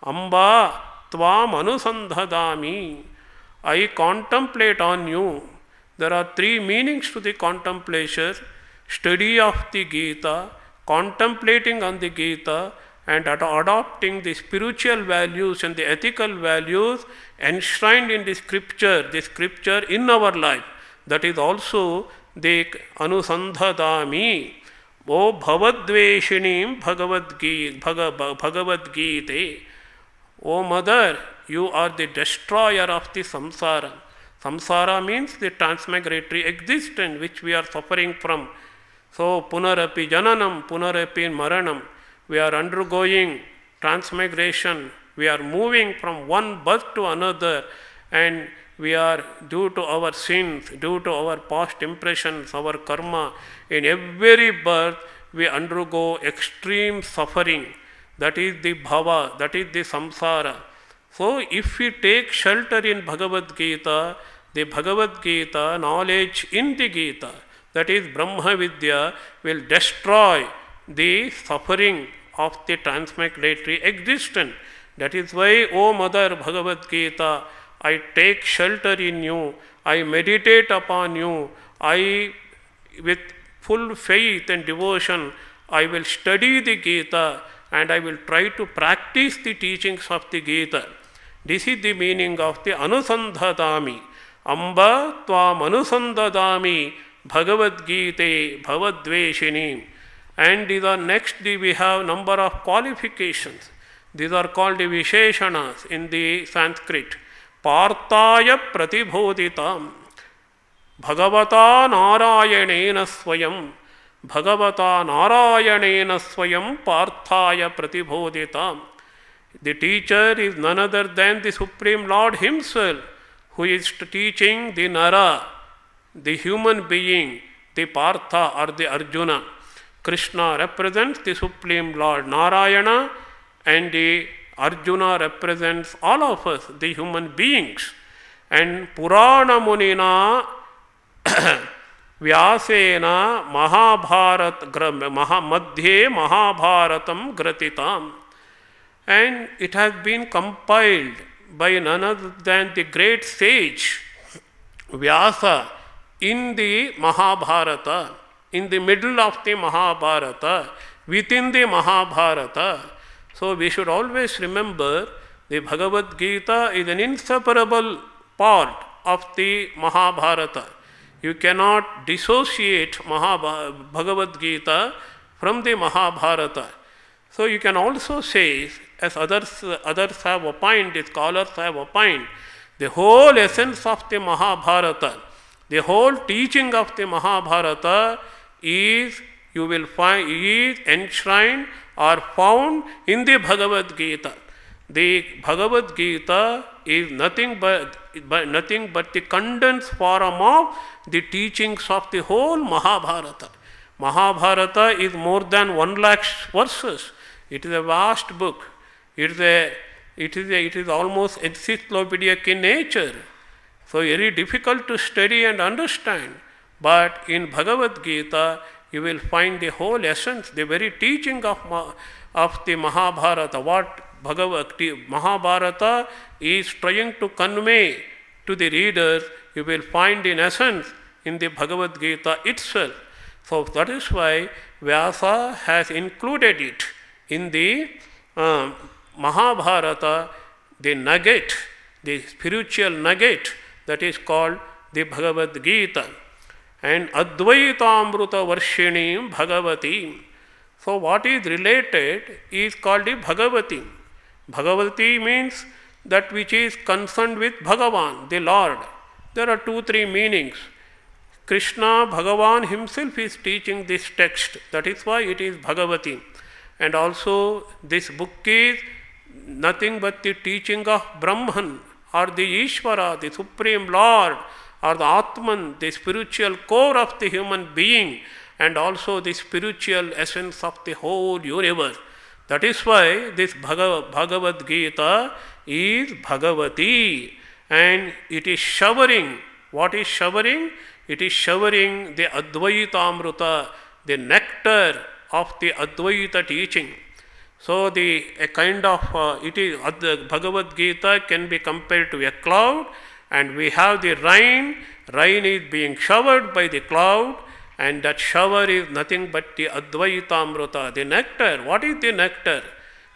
Amba tvam anusandhadami. I contemplate on you. There are three meanings to the contemplation: study of the Gita, contemplating on the Gita, and adopting the spiritual values and the ethical values enshrined in the scripture in our life. That is also the anusandhadami. O bhavadveshinim Bhagavad Gita. O mother, you are the destroyer of the samsara. Samsara means the transmigratory existence which we are suffering from. So, punarapi jananam, punarapi maranam. We are undergoing transmigration. We are moving from one birth to another, and we are, due to our sins, due to our past impressions, our karma, in every birth we undergo extreme suffering. That is the bhava, that is the samsara. So, if we take shelter in Bhagavad Gita, the Bhagavad Gita, knowledge in the Gita, that is Brahma Vidya, will destroy the suffering of the transmigratory existence. That is why, O Mother Bhagavad Gita, I take shelter in you, I meditate upon you, I, with full faith and devotion, I will study the Gita and I will try to practice the teachings of the Gita. This is the meaning of the anusandhadami. Amba tvam anusandhadami Bhagavad Gita bhavadveshini. And these are next, we have number of qualifications. These are called the Vireshanas in the Sanskrit. Partaya pratibhoditam Bhagavata Narayanena Swayam. Bhagavata Narayanena Swayam Parthaya pratibhoditam. The teacher is none other than the Supreme Lord Himself, who is teaching the Nara, the human being, the Partha or the Arjuna. Krishna represents the Supreme Lord Narayana, and the Arjuna represents all of us, the human beings. And Purana Munina Vyasena Madhye Mahabharatam Gratitam. And it has been compiled by none other than the great sage Vyasa in the Mahabharata, in the middle of the Mahabharata, within the Mahabharata. So we should always remember the Bhagavad Gita is an inseparable part of the Mahabharata. You cannot dissociate Bhagavad Gita from the Mahabharata. So you can also say, as others have opined, the scholars have opined, the whole essence of the Mahabharata, the whole teaching of the Mahabharata is, you will find, is enshrined or found in the Bhagavad Gita. The Bhagavad Gita is nothing but the condensed form of the teachings of the whole Mahabharata. Mahabharata is more than 1 lakh verses. It is a vast book. It is almost encyclopedic in nature. So very difficult to study and understand. But in Bhagavad Gita, you will find the whole essence, the very teaching of the Mahabharata. What Mahabharata is trying to convey to the readers, you will find in essence in the Bhagavad Gita itself. So that is why Vyasa has included it in the Mahabharata, the nugget, the spiritual nugget that is called the Bhagavad Gita. And Advaitamruta Varshinim Bhagavati. So what is related is called the Bhagavati. Bhagavati means that which is concerned with Bhagavan, the Lord. There are 2-3 meanings. Krishna, Bhagavan himself is teaching this text. That is why it is Bhagavati. And also this book is nothing but the teaching of Brahman or the Ishvara, the Supreme Lord, or the Atman, the spiritual core of the human being, and also the spiritual essence of the whole universe. That is why this Bhagavad Gita is Bhagavati, and it is showering. What is showering? It is showering the Advaitamruta, the nectar of the Advaita teaching. So a kind of the Bhagavad Gita can be compared to a cloud, and we have the rain. Rain is being showered by the cloud, and that shower is nothing but the Advaitamrita, the nectar. What is the nectar?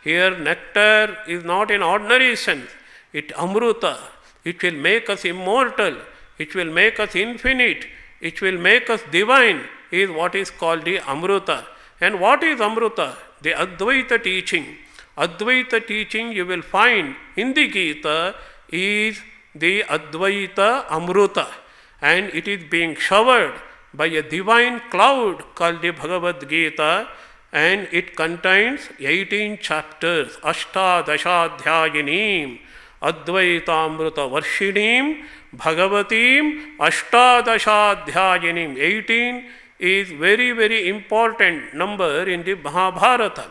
Here nectar is not in ordinary sense. It amruta. It will make us immortal. It will make us infinite. It will make us divine, is what is called the amruta. And what is amruta? The Advaita teaching. Advaita teaching you will find in the Gita is the Advaita Amruta, and it is being showered by a divine cloud called the Bhagavad Gita, and it contains 18 chapters. Ashtadashadhyayinim Advaitamruta Varshinim Bhagavatim Ashtadashadhyayinim. 18 is very, very important number in the Mahabharata.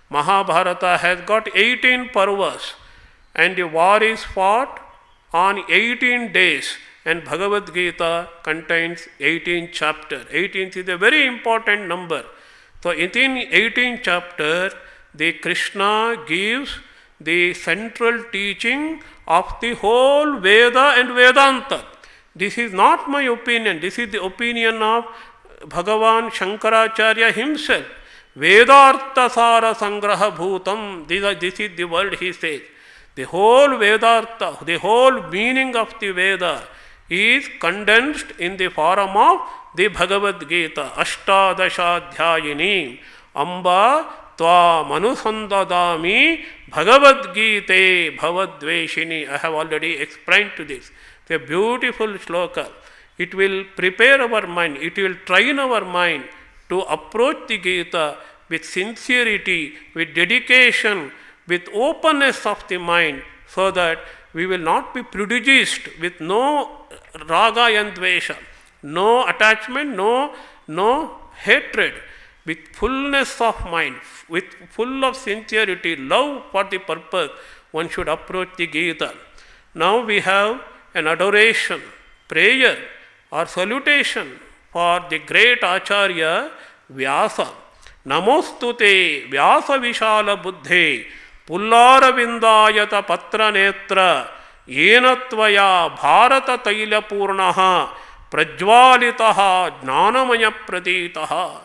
Mahabharata has got 18 parvas, and the war is fought on 18 days, and Bhagavad Gita contains 18 chapters. 18 is a very important number. So in 18 chapters, the Krishna gives the central teaching of the whole Veda and Vedanta. This is not my opinion. This is the opinion of Bhagavan Shankaracharya himself. Vedartha Sara Sangraha Bhutam. This is the word he says. The whole Vedartha, the whole meaning of the Veda is condensed in the form of the Bhagavad Gita. Ashtadashadhyayini Amba Tva Manusandadami Bhagavad Gita Bhavadveshini. I have already explained to this. It's a beautiful shloka. It will prepare our mind, it will train our mind to approach the Gita with sincerity, with dedication, with openness of the mind, so that we will not be prejudiced with no raga and dvesha, no attachment, no hatred, with fullness of mind, with full of sincerity, love for the purpose, one should approach the Gita. Now we have an adoration, prayer or salutation for the great Acharya Vyasa. Namostute Vyasa Vishala Buddhe Pullara Vindayata Patra Netra Yenatvaya Bharata Taila Purnaha Prajwalitaha Jnanamaya Pratitaha.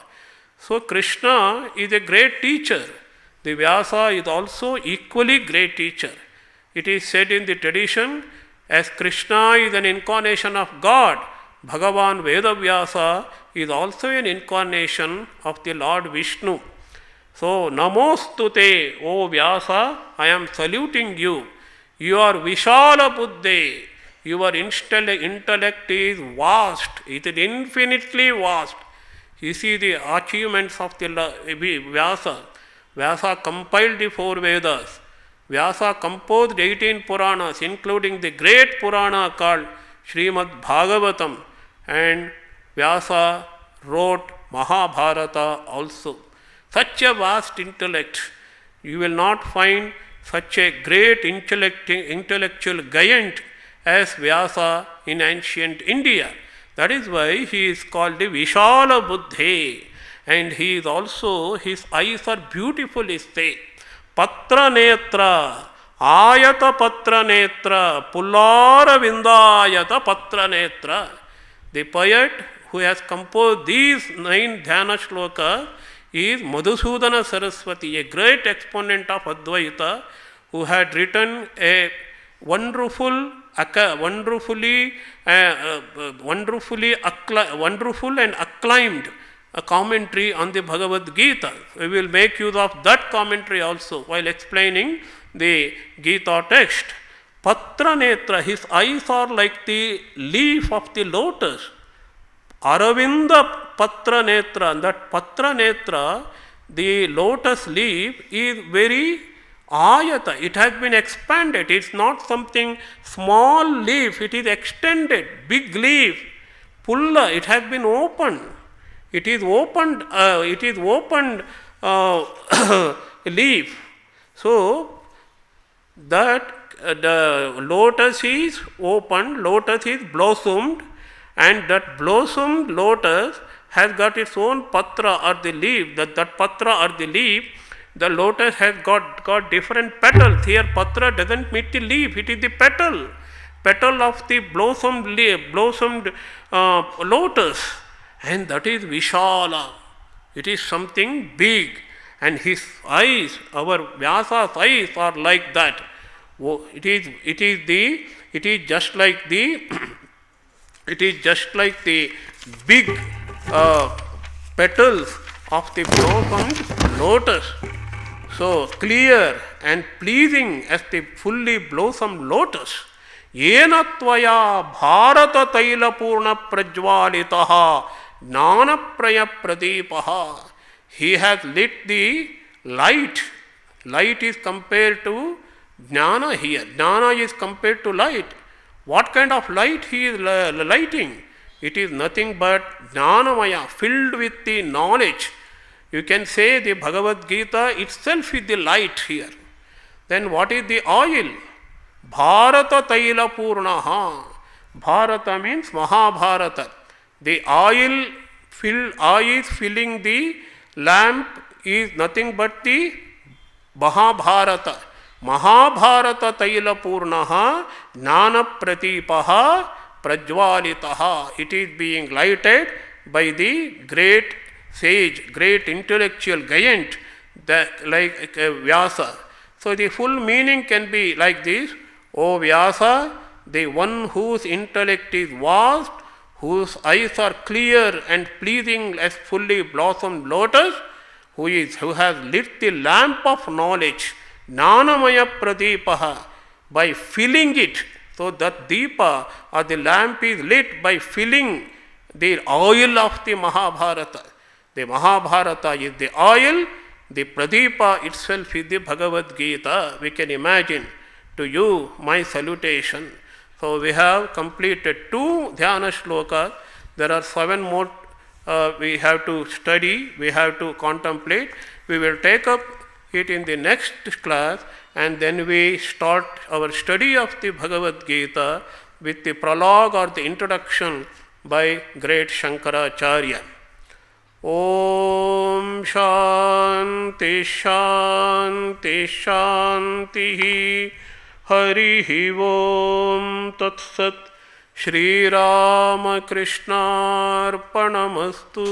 So Krishna is a great teacher. The Vyasa is also equally great teacher. It is said in the tradition, as Krishna is an incarnation of God, Bhagavan Vedavyasa is also an incarnation of the Lord Vishnu. So, Namostute, O Vyasa, I am saluting you. You are Vishala Buddhe. Your intellect is vast. It is infinitely vast. You see the achievements of the Vyasa. Vyasa compiled the 4 Vedas. Vyasa composed 18 Puranas, including the great Purana called Srimad Bhagavatam, and Vyasa wrote Mahabharata also. Such a vast intellect, you will not find such a great intellectual giant as Vyasa in ancient India. That is why he is called the Vishala Buddhe, and he is also, his eyes are beautifully set. Patra Netra, Ayata Patra Netra, Pullara Vindayata Patra Netra. The poet who has composed these 9 Dhyana shlokas is Madhusudana Saraswati, a great exponent of Advaita, who had written a wonderful and acclaimed commentary on the Bhagavad Gita. We will make use of that commentary also while explaining the Gita text. Patra Netra, his eyes are like the leaf of the lotus. Aravinda Patra Netra, that Patra Netra, the lotus leaf is very ayata. It has been expanded. It's not something small leaf. It is extended, big leaf. Pulla, it has been opened. It is opened. Leaf. So that the lotus is opened. Lotus is blossomed, and that blossomed lotus has got its own patra or the leaf. That patra or the leaf The lotus has got different petals. Here patra doesn't mean the leaf, it is the petal. Petal of the blossomed lotus. And that is Vishala. It is something big. And his eyes, our Vyasa's eyes are like that. It is just like the big petals of the blossomed lotus. So clear and pleasing as the fully blossomed lotus. Yena tvaya bharata taila purna prajvalitaha jnana praya pradeepaha. He has lit the light. Light is compared to jnana here. Jnana is compared to light. What kind of light he is lighting? It is nothing but jnanamaya, filled with the knowledge. You can say the Bhagavadgita itself is the light here. Then what is the oil? Bharata taila purnaha. Bharata means Mahabharata. The oil is filling the lamp is nothing but the Mahabharata. Mahabharata taila purnaha jnana pratipaha prajvalitaha. It is being lighted by the great sage, great intellectual giant, like Vyasa. So the full meaning can be like this: O Vyasa, the one whose intellect is vast, whose eyes are clear and pleasing as fully blossomed lotus, who has lit the lamp of knowledge, Jnanamaya Pradeepaha, by filling it. So that Deepa or the lamp is lit by filling the oil of the Mahabharata. The Mahabharata is the oil, the Pradeepa itself is the Bhagavad Gita. We can imagine to you my salutation. So we have completed 2 dhyana shlokas. There are 7 more we have to study, we have to contemplate. We will take up it in the next class, and then we start our study of the Bhagavad Gita with the prologue or the introduction by great Shankaracharya. Om Shanti Shanti Shanti Harihi Om Tat Sat Shri Rama Krishna Arpanamastu.